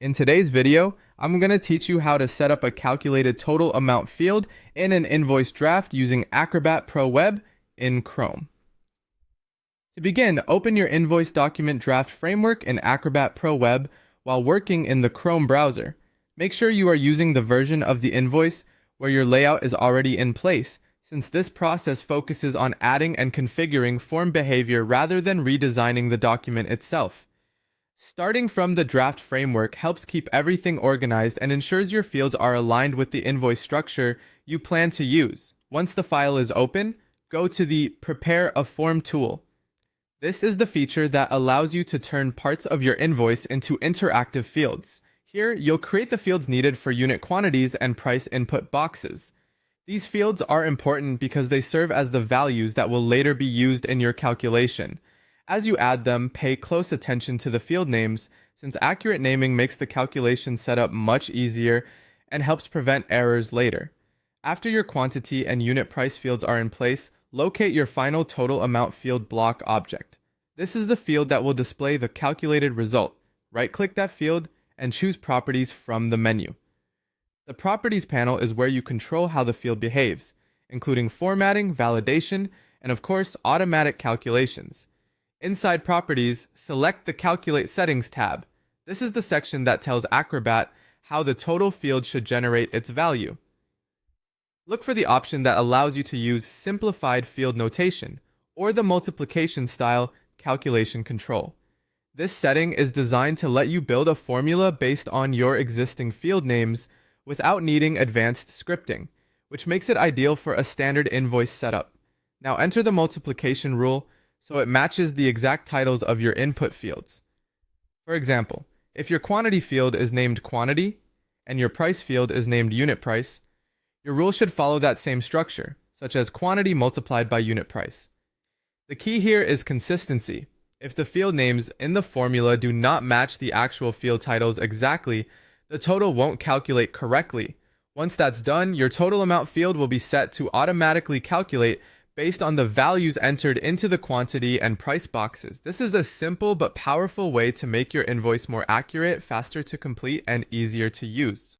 In today's video, I'm going to teach you how to set up a calculated total amount field in an invoice draft using Acrobat Pro Web in Chrome. To begin, open your invoice document draft framework in Acrobat Pro Web while working in the Chrome browser. Make sure you are using the version of the invoice where your layout is already in place, since this process focuses on adding and configuring form behavior rather than redesigning the document itself. Starting from the draft framework helps keep everything organized and ensures your fields are aligned with the invoice structure you plan to use. Once the file is open, go to the Prepare a Form tool. This is the feature that allows you to turn parts of your invoice into interactive fields. Here, you'll create the fields needed for unit quantities and price input boxes. These fields are important because they serve as the values that will later be used in your calculation. As you add them, pay close attention to the field names, since accurate naming makes the calculation setup much easier and helps prevent errors later. After your quantity and unit price fields are in place, locate your final total amount field block object. This is the field that will display the calculated result. Right-click that field and choose Properties from the menu. The Properties panel is where you control how the field behaves, including formatting, validation, and of course, automatic calculations. Inside Properties, select the Calculate Settings tab. This is the section that tells Acrobat how the total field should generate its value. Look for the option that allows you to use simplified field notation, or the multiplication style calculation control. This setting is designed to let you build a formula based on your existing field names without needing advanced scripting, which makes it ideal for a standard invoice setup. Now enter the multiplication rule so it matches the exact titles of your input fields. For example, if your quantity field is named quantity and your price field is named unit price, your rule should follow that same structure, such as quantity multiplied by unit price. The key here is consistency. If the field names in the formula do not match the actual field titles exactly, the total won't calculate correctly. Once that's done, your total amount field will be set to automatically calculate based on the values entered into the quantity and price boxes. This is a simple but powerful way to make your invoice more accurate, faster to complete, and easier to use.